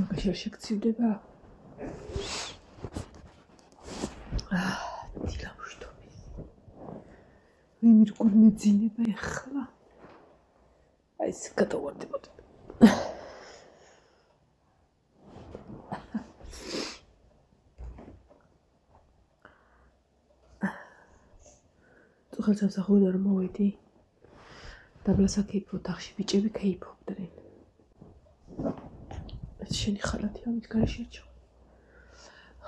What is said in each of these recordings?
მაგაში არ შეგცივდება. დილამშტობის. ვიმირგულ მეძინება ეხლა. აი ეს გადავარდებოდი. წუხელ სამსახურიდან რომ მოვედი. დაბლას აკეიფო ოთახში ბიჭები კეიფობდნენ. ეს შენი ხალათი ამით გარეშე არჩევ.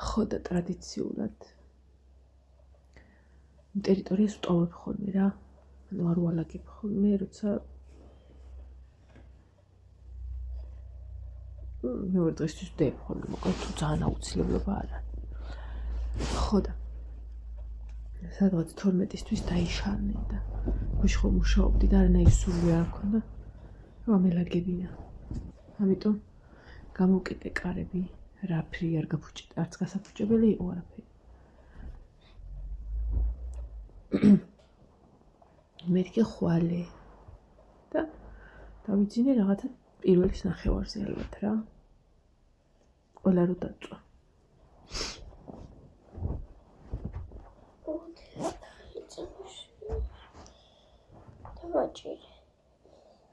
ხო და ტრადიციულად ტერიტორიას ვტოვებ ხოლმე რა. ანუ არ ვალაგებ ხოლმე, როცა მეორე დღესთვის ვდებ ხოლმე, მოკლედ თუ ძალიან აუცილებლობა არ არის. ხო და სადღაც 12-ისთვის დაიშალნენ და გუშხო მუშაობდი და არანაირი სული არ მქონდა რომ ამელაგებინა. ამიტომ გამოვკეტე კარები, რაფრი არ გაფუჭდა, არც გასაფუჭებელი იყო არაფერი. მერკე ხვალე და დავიძინე რაღაცა პირველის ნახევარზე ალბათ რა. ყველა რო დაწვა.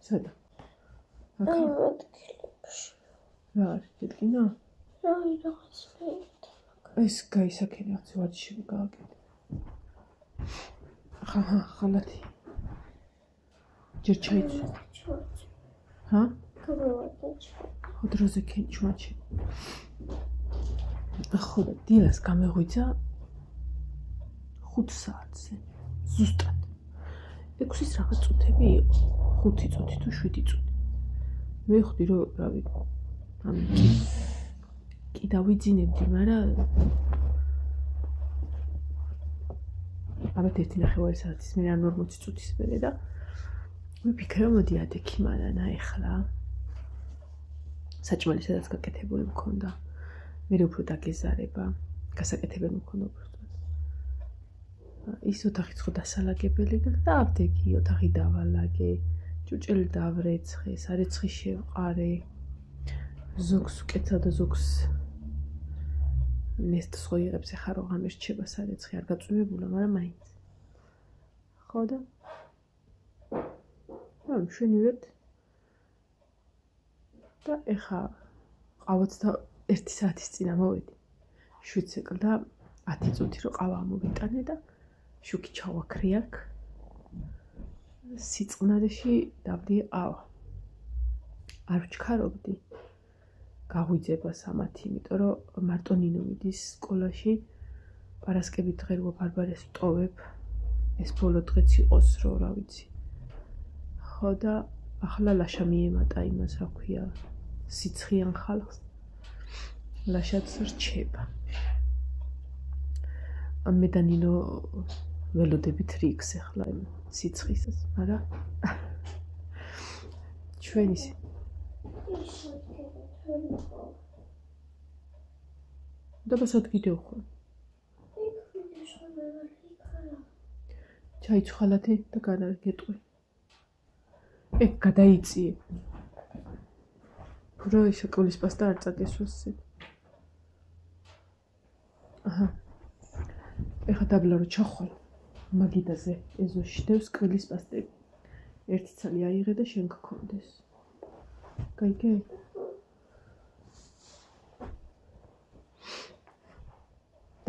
სადა? აი მეთქილებში. რა არის, დედგინა? აი რაღაცნაირად. ეს გაისაკენე რაღაც ვარჯიშები გააკეთე. ხალათი. ჯერ ჩაიცვი. ჰა? ხო დროზე ქენ ჩმაჩი. ხო და დილას გამეღვიძა 5 საათზე. ზუსტად. 6-ის რაღაც წუთები იყო. 5 წუთი თუ 7 წუთი. მე ხვდი რომ რავი კი დავიძინებდი, მაგრამ ალბათ 1.5 საათის მე ან 40 წუთის მერე და ვიფიქრე მოდი ადექი მანანა ეხლა საჭმელი სადაც გაკეთებული მქონდა მე უფრო დაგეზარება გასაკეთებელი მქონდა უბრალოდ ის ოთახიც ხო დასალაგებელი და აფთექი ოთახი დავალაგე ჭუჭელი დავრეცხე სარეცხი შევყარე ზოგს უკეცა და ზოგს ნესტს ხო იღებს ახლა რომ ერჩება სარეცხი არ გაწვიმებულა მაგრამ მაინც ხო და მშვენივრად და ეხა ყავაც და 1 საათის წინა მოვედი 7 წეკლ და 10 წუთი რომ ყავა მოვიტანე და შუქი ჩავაქრე აქ სიწყნარეში დავდი ყავა არ ვჩქარობდი გაღვიძება სამათი იმიტომ რომ მარტო ნინო მიდის სკოლაში პარასკევით ღეროა ბარბარეს ვტოვებ ეს ბოლო დღეც იყოს რომ რა ვიცი ხო და ახლა ლაშა მიემატა იმას რა ქვია სიცხიან ხალხს ლაშაც რჩება მე და ნინო ველოდებით რიგს ახლა სიცხისას მაგრამ ჩვენ ისე დაბასად გიდევ ხო ჩაიცვა ხალათი და გადაგეტყვი ეგ გადაიწიე რა ისე კოლის პასტა არ წაგესვასე აჰა ეხა დაბლა რო ჩახვალ მაგიდაზე ეზოში დევს კოლის პასტები ერთი ცალი აიღე და შენ გქონდეს გაიგე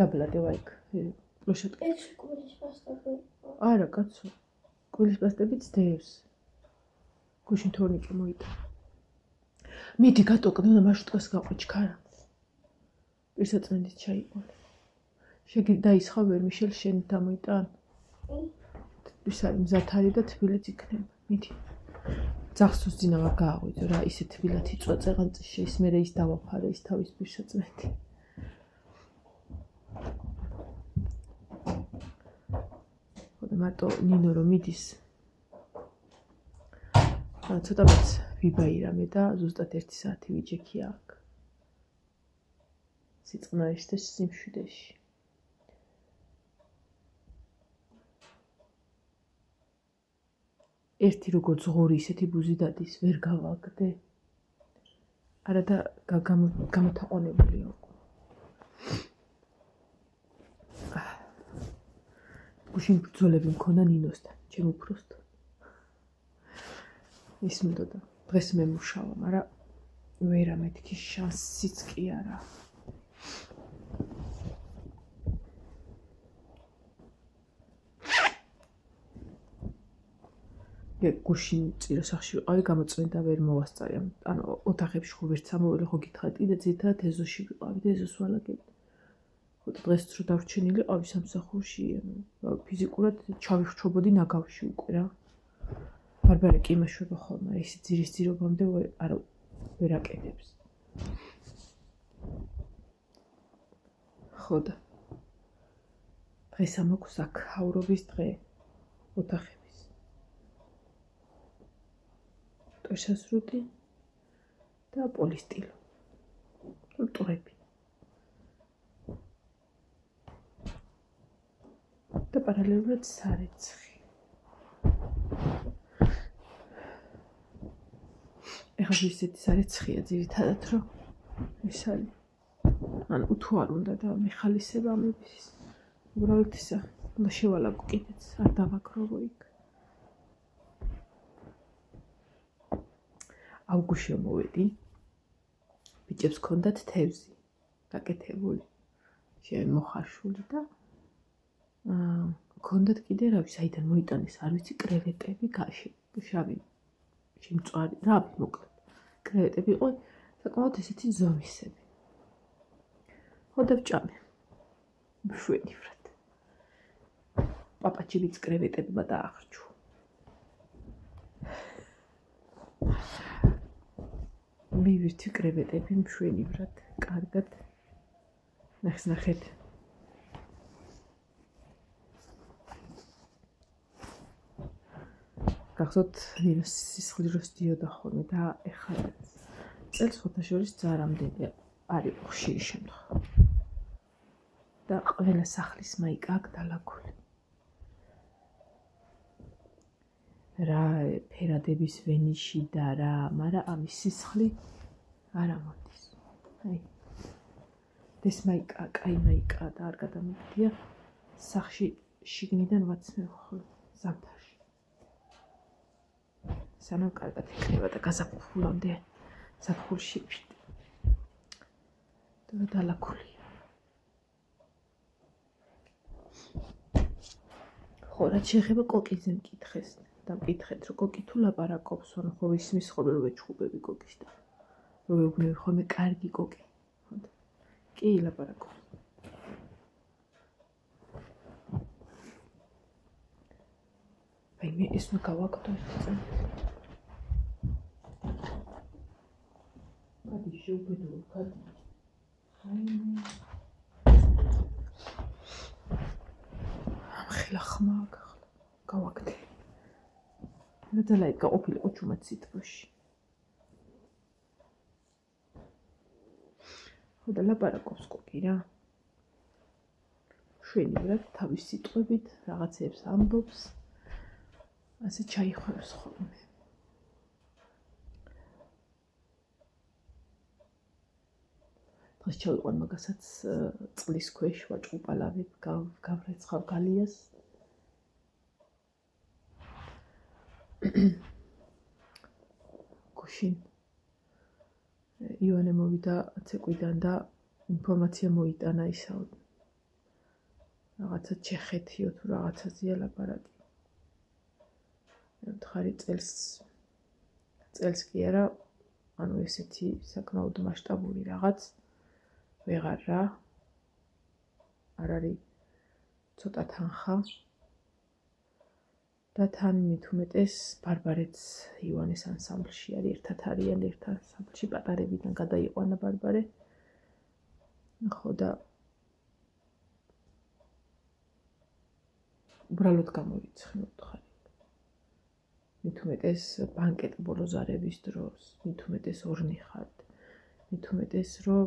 დაბლა დევა იქ ლოშად ეს კოლის პასტები არა კაცო კოლის პასტებიც დევს გუშინ თორნიკი მოიტა მიდი გატოკნე და მარშრუტკას გაყვი ჩქარა პირსაწმენდით ჩაიყვანე შეგი დაისხა ვერ მიშელ შენ დამოიტან ის არის მზათარი და თბილიც იქნება მიდი ძახსუს ძინავა გააღვიძო რა ისე თბილად იწვა წეღანწის შეის მერე ის დავაფარე ის თავის პირსაწმენდი ხოდა მარტო ნინო რომ მიდის ცოტამაც ვიბაირამე და ზუსტად 1 საათი ვიჯექი აქ სიწყნარეში და სიმშვიდეში ერთი როგორც ღორი ისეთი ბუზი დადის ვერ გავაგდე არა და გამოთაყვანებულია უკვე. გუშინ ბრძოლები მქონდა ნინოსთან, ჩემ უფროსთან. ის მიდოდა, დღეს მე მუშავა, მაგრამ ვერა მეთქი შანსიც კი არა. გუშინ წიროსახში ვიყავი, გამოწვენდა ვერ მოვასწარი. ანუ ოთახებში ხო ვერც ამოველი, ხო გითხარით, კიდე ძირითადად ეზოში ვიყავი და ეზოს ვალაგებდი. ხო დღეს რო დავრჩენილი ყავი სამსახურში, ანუ ფიზიკურად ჩავიხრჩობოდი ნაგავში უკვე რა. ბარბარე კი იმაშვება ხოლმე, ისე ძირის ძირობამდე არა ვერ აკეთებს. ხო და დღეს ამაქვს აქ აურობის დღე ოთახების. ტოშასრუტი და პოლისტილო. ტურები. და პარალელურად სარეცხი. ეხლა ისეთი სარეცხია ძირითადად რომ ის არის. ანუ თუ არ უნდა და მიხალისება ამების. უბრალოდ ისა, უნდა შევალაგო კიდეც, არ დავაკროვო იქ. აუგუშტში მოვედი. ბიჭებს ჰქონდათ თევზი გაკეთებული. მოხარშული და ჰქონდათ კიდე რა ვიცი, საიდან მოიტანეს, არ ვიცი, კრევეტები, შავი შემწვარი, რა ვიცი, მოკლედ. კრევეტები იყო საკმაოდ ესეთი ზომისები. ხო და ვჭამე. მშვენივრად. პაპაჩივიც კრევეტებმა დაახრჩვა. მივირთი კრევეტები მშვენივრად, კარგად. ნახეთ. გახსოვთ, ნინოს სისხლი დროს დიოდა ხოლმე და ეხლა წელს ხუთაშორის ძალიან რამდენი არის ხშირი შემთხვევა. და ყველა სახლის მაიკა აქ დალაგული. რა ფერადების ვენიში და რა, მაგრამ ამის სისხლი არ ამოდის. აი. ეს მაიკა, კაი მაიკა და არ გადამიგდია სახში შიგნიდან ვაცმევ ხოლმე ზამთარში. სანამ კარგად ეკრება და გაზაფხულამდე ზაფხულში და დალაგული. ხო, რაც შეეხება კოკიზე მკითხეს და მკითხეთ, რომ კოკი თუ ლაპარაკობს, ანუ ხო ისმის ხოლმე რომ ეჩხუბები კოკის და რომ ეუბნები ხოლმე კარგი კოკი. კი ლაპარაკობს. აი მე ის უნდა გავაკეთო ერთი წამი. გადი შეუბედო, გადი. ამხელა ხმა გახლა. გავაკეთე. და გაყოფილიყო ჩუმად სიტყვაში. ხო და ლაპარაკობს კოკი რა. შვენივრად თავის სიტყვებით რაღაცებს ამბობს. ასე ჩაიხვევს ხოლმე. დღეს ჩავიყვან მაგასაც წყლის ქვეშ ვაჭყუპალავებ, გავრეცხავ გალიას. გუშინ ივანე მოვიდა ცეკვიდან და ინფორმაცია მოიტანა ისაოდ. რაღაცა ჩეხეთიო თუ რაღაცაზეა ლაპარაკი. მითხარი წელს კი არა, ანუ ესეთი საკმაოდ მასშტაბური რაღაც ვეღარ რა. არ არის ცოტა თანხა. და თან მით უმეტეს ბარბარეც ივანეს ანსამბლში არის, ერთად არიან, ერთ ანსამბლში პატარებიდან გადაიყვანა ბარბარე. ხო და უბრალოდ გამოვიცხნე უთხარი. მით უმეტეს ბანკეტ ბოლოზარების დროს, მით უმეტეს ორნი ხართ, მით უმეტეს რომ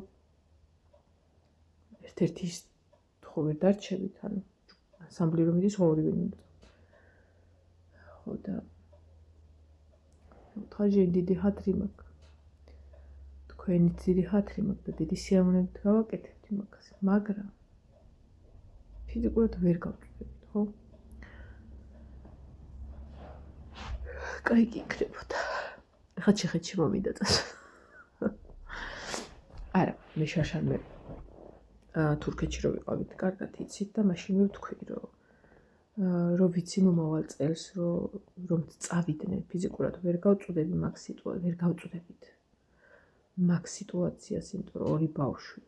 ერთ-ერთი ხო ვერ დარჩებით, ანუ ანსამბლი რომ მიდის ორივე მინდა. ხო და უთხარი დიდი ხათრი მაქვს. თქვენი ძირი ხათრი მაქვს და დიდი სიამოვნებით გავაკეთებთ იმას, მაგრამ ფიზიკურად ვერ გავწვდებით, ხო? კაი იქნებოდა. ხეთში მომიდა წას. არა, მე შაშანმე თურქეთში რო ვიყავით, კარგად იცით და მაშინ მე ვთქვი, რომ ვიცი მომავალ წელს, რომ წავიდნენ ფიზიკურად ვერ გავწვდები მაგ სიტუაციას, იმიტომ რომ ორი ბავშვი.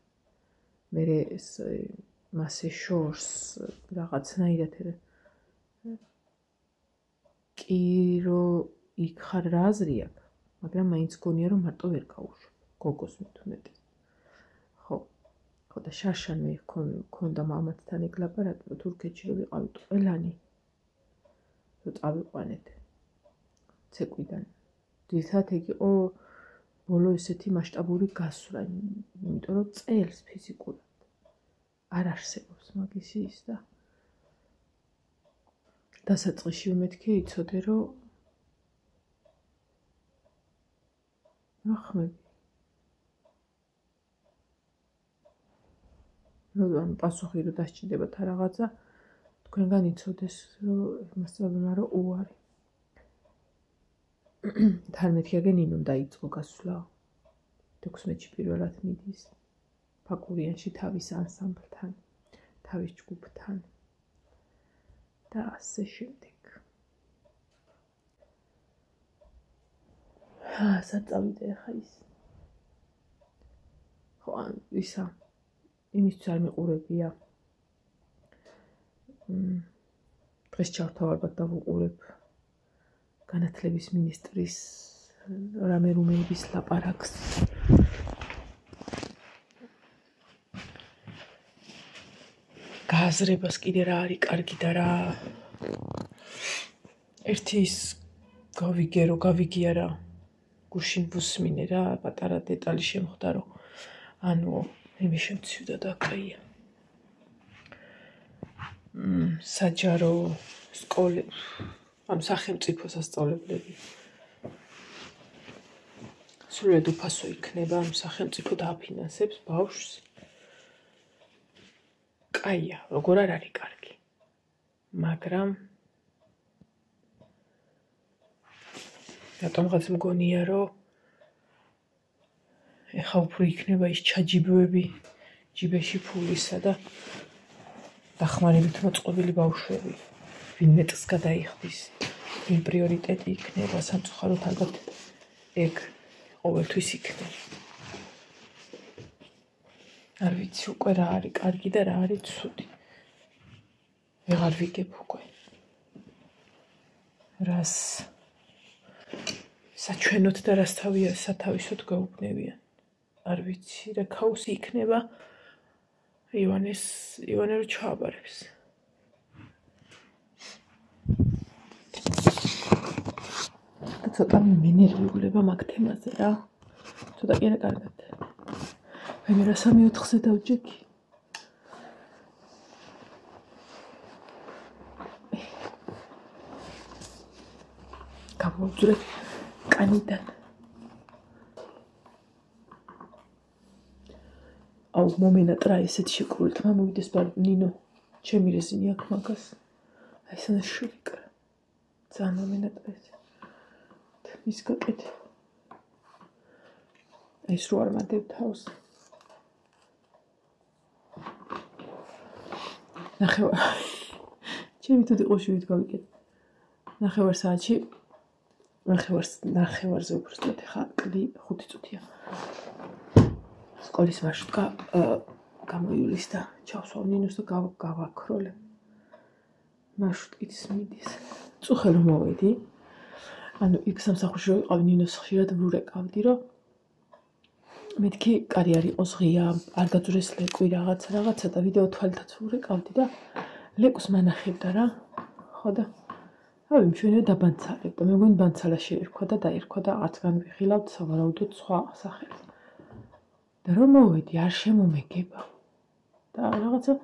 მე მასე შორს რაღაცნაირად კი რომ იქ ხარ რა აზრი აქვს, მაგრამ მაინც გონია რომ მარტო ვერ გავუშვებ, გოგოს მეტ. ხო და შარშანმე ქონდა მამათთან ეგ ლაპარაკი, თურქეთში რო ვიყავით ყველანი რო წავიყვანეთ ცეკვიდან. ძირითადად ეგ იყო ბოლო ესეთი მასშტაბური გასვლა, იმიტომ რომ წელს ფიზიკურად არ არსებობს მაგის ის და დასაწყისში მეთქი იცოდე რომ ახმები რომ პასუხი რომ დასჭირდებათ რაღაცა თქვენგან იცოდეს რომ მასწავლებელმა რომ უარი თან მეთქი ნინომ დაიწყო გასვლა 16-ში პირველად მიდის ფაკურიანში თავის ანსამბლთან თავის ჯგუფთან და ასე შემდეგ საწავიდა ხა ის ხო ისა იმისთვის არ მიყურებია დღეს ჩავთავ ალბათ დავუყურებ განათლების მინისტრის რამე რუმეების ლაპარაკს გააზრებას კიდე რა არის კარგი და რა ერთი ის გავიგია რა გუშინ ვუსმინე რა პატარა დეტალი შემხვდა რომ ანუ იმის შემცივდა და კაია საჯარო სკოლე ანუ სახელმწიფო სასწავლებლები სრულად უფასო იქნება ამ სახელმწიფო დააფინანსებს ბავშვს კაია როგორ არ არის კარგი მაგრამ რატომღაც მგონია რომ ეხა უფრო იქნება ის ჩაჯიბოები ჯიბეში ფულისა და დახმარებით მოწყობილი ბავშვები ვინმე წს გადაიხდის ვინ პრიორიტეტი იქნება სამწუხაროდ ალბათ ეგ ყოველთვის იქნება არ ვიცი უკვე რა არის კარგი და რა არის ცუდი ვეღარ ვიგებ უკვე რას საჩვენოთ და რას სათავისოდ გაუგნევიან არ ვიცი რა ქაოსი იქნება ივანე რო ჩააბარებს ცოტა მენერვიულება მაგ თემაზე რა ცოტა კი არა კარგად მე რა 3-4-ზე დავჯექი გამოვძვრე კანიდან აუ მომენატრა ესეთი შეკრული თმა მოვიდეს ნინო ჩემი რეზინი აქვს მაგას აი ესენა შვიკრა ძალიან მომენატრა ეს ის გაკეთე ეს რო არ მანდებ თავს ნახევარ ჩემი თვითი ყოშივით გავიკეთე ნახევარ საათში ნახევარზე უბრალოდ ხა 5 წუთია სკოლის მარშრუტკა გამოივლის და ჩავსვავ ნინოს და გავაქროლე მარშრუტკით მიდის წუხე რომ მოვედი ანუ იქ სამსახურში ვიყავი ნინოს ხშირად ვურეკავდი რომ მეთქი კარი არ იყოს ღია არ გაძურეს ლეკვი რაღაცა და ვიდეო თვალითაც ვურეკავდი და ლეკს მანახებდა რა ხო და ავი მშვენიერ დაბანცალებ და მე მგონი ბანცალა შეერქვა და დაერქვა და არც განვიხილავთ სავარაუდოდ სხვა სახელს და რომ მოვედი არ შემომეგება და რაღაცა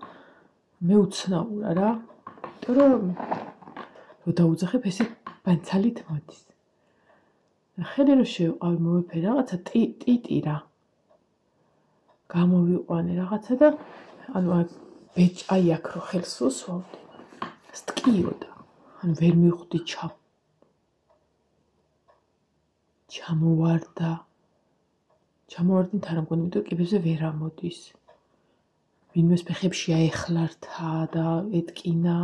მეუცნაურა რა იმიტომ რომ დაუძახებ ესე ბანცალით მოდის ხედე რომ შევყავი მოვეფე რაღაცა ტიტი რა გამოვიყვანე რაღაცა და ანუ ბეჭ აი აქ რო ხელს უსვავდი სტკიოდა ანუ ვერ მივხვდი ჩამოვარდი თან მგონი იმიტომ კიბეზე ვერ ამოდის ვინმეს ფეხებში აეხლართა და ეტკინა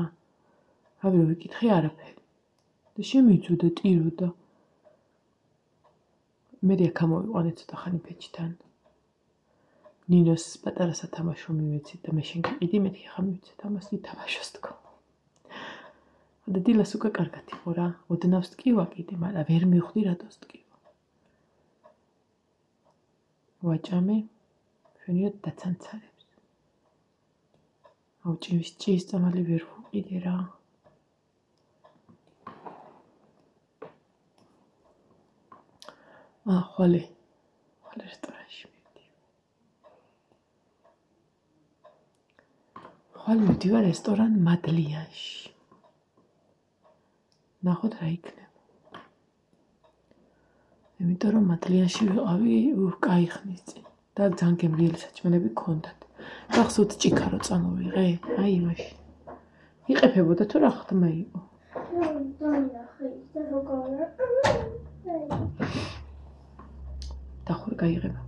რავი რო ვიკითხე არაფერი და შემიძლოდა ტიროდა მე აქ ამოვიყვანე ცოტა ხანი ფეჩთან ნინოს პატარა სათამაშო მივეცით და მე შენ გიყიდი მეთქი ხა მივეცით ამას ითამაშოს თქო და დილას უკვე კარგად იყო რა ოდნავს ტკივა კიდე მაგრამ ვერ მივხვდი რატოს ტკივა ვაჭამე ჩვენიოთ დაცანცარებს აუ ჭიის წამალი ვერ ვუყიდე რა ხვალე რესტორანში ხვალე მივდივარ რესტორან მადლიანში ნახოთ რა იქნება იმიტომ რომ მადლიანში ვიყავი კაი ხნის წინ და ძალიან გემრიელი საჭმელები გქონდათ გახსოვთ ჭიქა რო წამოვიღე აი მაშინ იყეფებოდა თუ რა ხთმა იყო დახურ გაიღება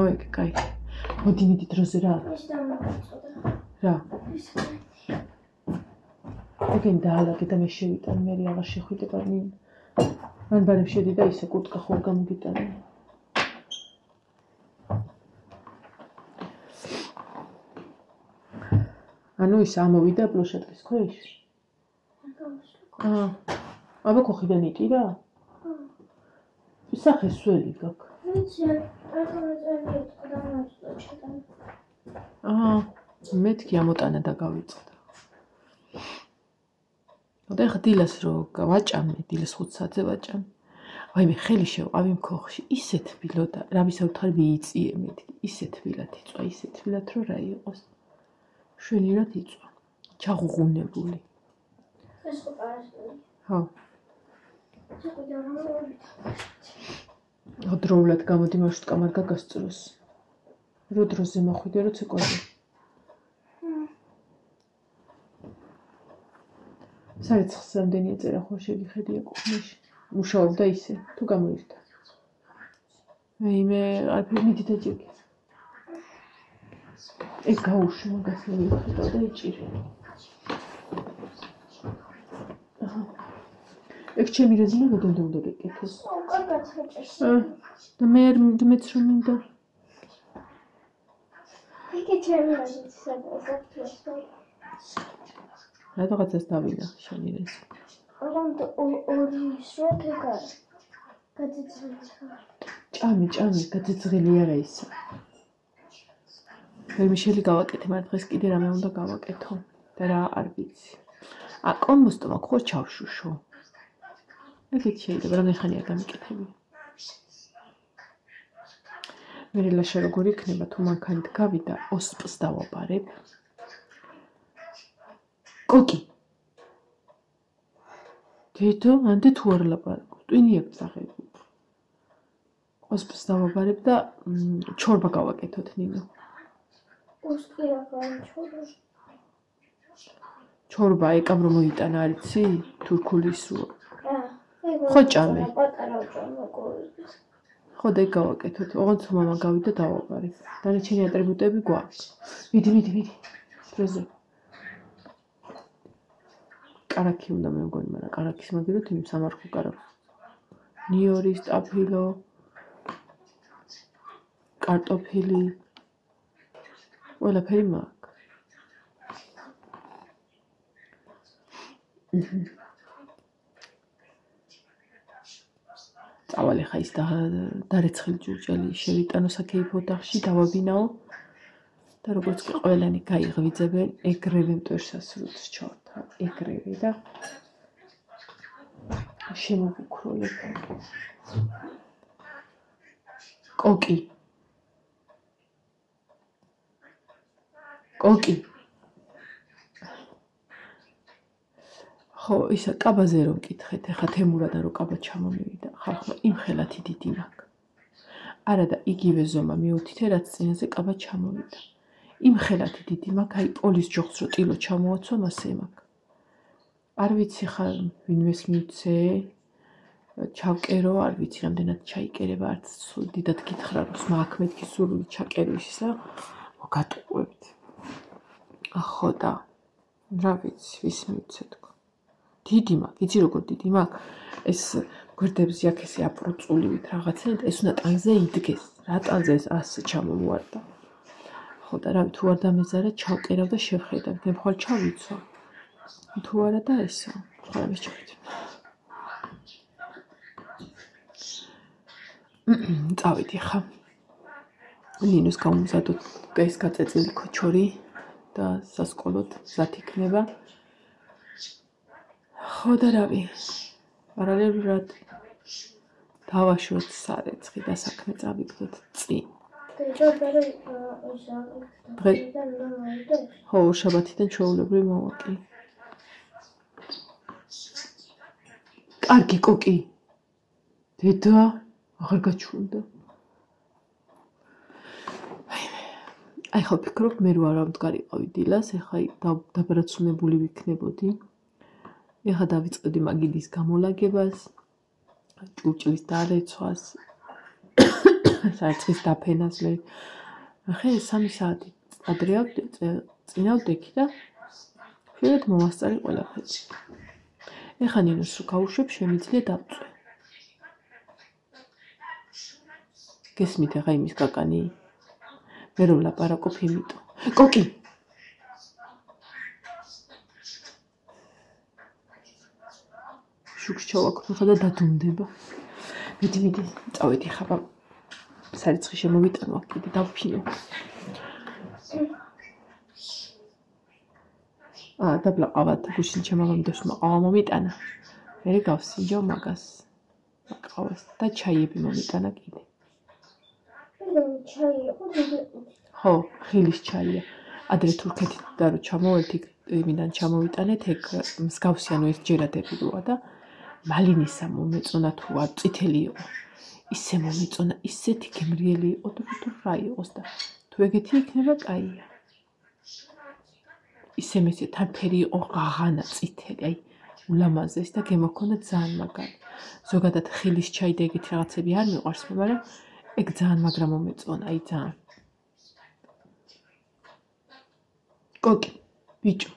ოი კაი მოდი მიდი დროზე რა რა ეგენ დაალაგე და მე შევიტან მე აღარ შეხვიდება ნინ მან ბარემ შედი და ისე კურტკა ხوار გამოგიტანე ანუ ის ამოვიდა პლოშეტკის ქვეშ აბა ქოხიდან იტირა სახე სველი გაქვს მეთქი ამოტანა და გავიწყდა და ეხა დილას რო ვაჭამე დილას 5 საათზე ვაჭამე ვაიმე ხელი შევყავი მქოხში ისე თბილოდა რა ვისაუთხარი მიიწიე მეთქი ისე თბილად იწვა ისე თბილად რო რა იყოს შვენიერად იწვა ჩაღუღუნებული ეს ხო პარასკევი ხო დროულად გამოდი მარშრუტკა მარგა გასწროს რო დროზე მოხვიდე რო ცეკვაზე საერთოდ რამდენია წერა ხო შეგიხედი ეკუთვნიში მუშაობდა ისე თუ გამოირთა მე არაფერი მიდი დაჭიქე ეგ გაუშვი მაგას მივიხატა და იჭირე ეგ ჩემი რეზინა გადამდე უნდა გეკეთოს კარგად ხეჭეს და მეც რომ მინდა იგი ჩემი რეზინა საქართველოს რაღაცას დავინახე შენი რეზინა ორი სროთეკა ჭამი გაძეძღილი არა ისა მე მიშელი გავაკეთე მაგრამ დღეს კიდე რამე უნდა გავაკეთო და რა არ ვიცი კომბოსტო მაქვს ხო ჩავშუშო ეგეც შეიძლება რამდენი ხანია გამიკეთები მე ლაშა როგორ იქნება თუ მანქანით გავიდა ოსპს დავაბარებ კოკი დედო ამდე თუ არ ლაპარაკობ ტვინი აკცახები ოსპს დავაბარებ და ჩორბა გავაკეთოთ ნინო ჩორბა ეკამ რომ მოიტანა არიცი თურქული სრუა ხო ჭამე ხო და გავაკეთოთ ოღონდ მამა გავიდა დავაბარებ დანარჩენი ატრიბუტები გვაქვს მიდი დროზე კარაქი უნდა მე მგონი მაგრამ კარაქის მაგეროთ იმ სამარხო კარაქს ნიორი სტაფილო კარტოფილი ყველაფერი მაქვს წავალე ხა ის დარეცხილი ჭურჭელი შევიტანო საქეიფო ოთახში დავაბინაო და როგორც კი ყველანი გაიღვიძებენ ეგრევე მტვერსას სრულს ჩავთა ეგრევე და შემოვუქროლებ კოკი ხო ისა კაბაზე რომ მკითხეთ ეხა თემურადან რო კაბა ჩამომივიდა ხალხმა იმ ხელათი დიდი მაქვს არა და იგივე ზომა მიუთითე, რაც წინაზე კაბა ჩამოვიდა. იმ ხელათი დიდი მაქვს, აი პოლის ჯოხს რო ტილო ჩამოაცვა, მასე მაქვს. არ ვიცი ხარ ვინმეს მივცე, ჩავკერო, არ ვიცი რამდენად ჩაიკერება, არც დიდად გითხრა, რომ მაქვს მეთქი სურვილი ჩაკერვის ისა, გატყუებთ. ხო და რა ვიცი, ვის მივცე თქო. დიდი მაქვს, იცი როგორ დიდი მაქვს? ეს გვერდებზე აქ ესე აპრუწულივით რაღაცა, ეს უნდა ტანზე იდგეს. რა ტანზე ეს ასე ჩამომუარდა. ხო და რავი, თუ არ დამეზარა, ჩავკერავ და შევხედავ, მე მხოლოდ ჩავიცვა. თუ არა და ესა, ხო ამის ჩავით. წავიდი ხა. ნინოს გამომზადოთ ეს გაწეწილი ქოჩორი და სასკოლოდ მზად იქნება. ხო და რავი, პარალელურად დავაშვოთ სარეცხი და საქმე წავიგდოთ წინ. ხო, შაბათიდან ჩვეულებრივ მოვაკი. კარგი კოკი. დედა, აღარ გაჩვენდა. აი ხო ფიქრობ მე რო არ ამდგარიყავი დილას, ეხა დაბრაცუნებული ვიქნებოდი. ეხა დავიწყებდი მაგიდის გამოლაგებას, ჭურჭლის დარეცვას, საერცხის დაფენას, ახლა 3 საათი ადრე წინა ვდექი და შეიძლება მომასწარი ყველაფერი. ეხა ნინოს რო გავუშვებ, შემიძლია დავწვე. გესმით ახლა იმის კაკანი? მე რომ ლაპარაკობ იმიტომ. კოკი! შუქს ჩავაქრო ხა და დადუმდება. მიდი, წავედი ხაბა. სარეცხი შემოვიტანო, კიდე დავფინო. დაბლაყავად გუშინ ჩემაღამდოს მაყავა მომიტანა. მე გავსინჯავ მაგას. მაყავას და ჩაიები მომიტანა კიდე. ხო, ხილის ჩაია. ადრე თურქეთით და რო ჩამოვალთ, იმიდან ჩამოვიტანეთ, ეგ მსგავსი ანუ ერთჯერადები როა და მალინისა მომეწონა თუ არ წითელი იყო. ისე მომეწონა, ისეთი გემრიელი იყო თუ რა იყოს და თუ ეგეთი იქნება, კაია. ისე მეცე თან ფერი იყო ღაღანა წითელი, აი ულამაზეს და გემოქონდა ძალიან მაგარი. ზოგადად ხილის ჩაი და ეგეთი რაღაცები არ მიყვარს მე, მაგრამ ეგ ძალიან მაგრა მომეწონა, აი ძალიან. კოკი, ბიჭო.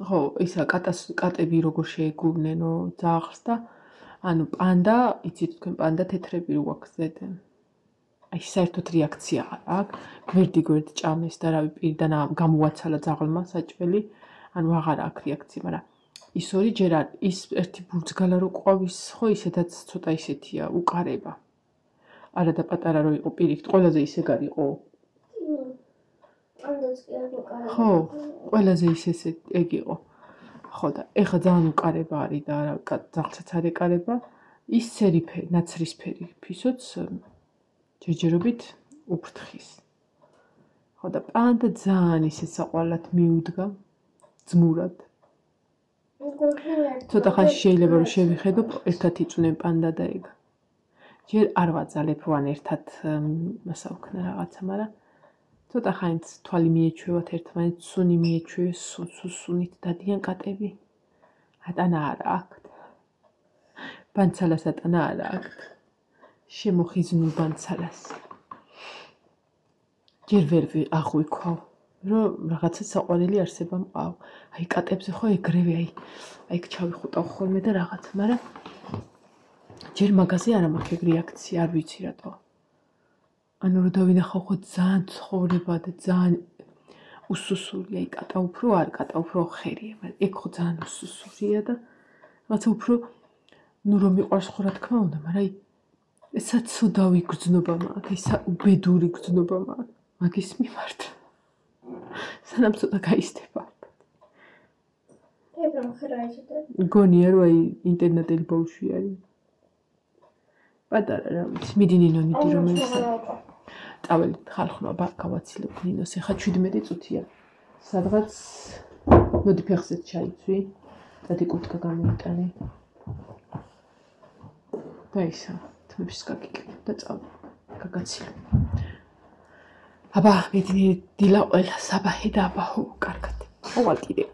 ხო, ისა კატები როგორ შეეგუვნენო ძაღლს და ანუ პანდა, იცით თქვენ პანდა თეთრები რო აქვს ზედ. აი საერთოდ რეაქცია აქვს, გვერდი ჭამეს და რავი პირიდან გამოუაცალა ძაღლმა საჭველი, ანუ აღარ აქვს რეაქცია, მაგრამ ის ორი ჯერ არ ის ერთი ბურძგალა რო ყვავის, ხო ისედაც ცოტა ისეთია, უყარება. არა და პატარა რო იყო პირიქით, ყველაზე ისე გარიყო. ხო, ყველაზე ისე ეგ იყო. ხო და ეხა ძალიან უყარება არის და ძაღლსაც არ ეკარება. ის ცერიფერი, ნაცრისფერი ფისოც ჯერჯერობით უფრთხის. ხო და პანდა ძალიან ისე საყვარლად მიუდგა ძმურად. ცოტა ხანში შეიძლება რომ შევიხედო, ერთად იწვნენ პანდა და ეგ. ჯერ არ ვაძალებ ან ერთად მასა ვქნა რაღაცა, მაგრამ ცოტა ხანით თვალი მიეჩვევათ ერთმანეთს, სუნი მიეჩვევეს, სუნით დადიან კატები. ატანა არა აქვთ. ბანცალას ატანა არა აქვთ. შემოხიზნულ ბანცალას. ჯერ ვერ აღვიქვა, რომ რაღაცა საყვარელი არსება მყავ. აი კატებზე ხო ეგრევე, აი ჩავიხუტავ ხოლმე და რაღაცა, მაგრამ ჯერ მაგაზე არ მაქვს ეგ რეაქცია, არ ვიცი რატო. ანუ რომ დავინახავ ხო ძალიან ცხოვრება და ძალიან უსუსურია, აი კატა უფრო არ, კატა უფრო ხერია, მაგრამ ეგ ხო ძალიან უსუსურია და რაღაცა უფრო ნუ რომ მიყვარს ხო რა თქმა უნდა, მაგრამ აი ესა ცუდავი გრძნობა მაქვს, ისა უბედური გრძნობა მაქვს, მაგის მიმართ. სანამ ცოტა გაიზრდება. მგონია რომ აი ინტერნეტელი ბავშვი არის. პატარა რა ვიცი, მიდი ნინო, მიდი რომელიც წაველი ხალხნობა გავაცილებ ნინოს, ეხა 17 წუთია. სადღაც მოდი ფეხზეც ჩაიცვი, დადი კურთკა გამოვიტანე. და ისა თმებს გაგიკეთე და წავ გაგაცილო. აბა მე დილა ყველა საბაჰი და აბა ხო კარგად. მოვალ კიდე.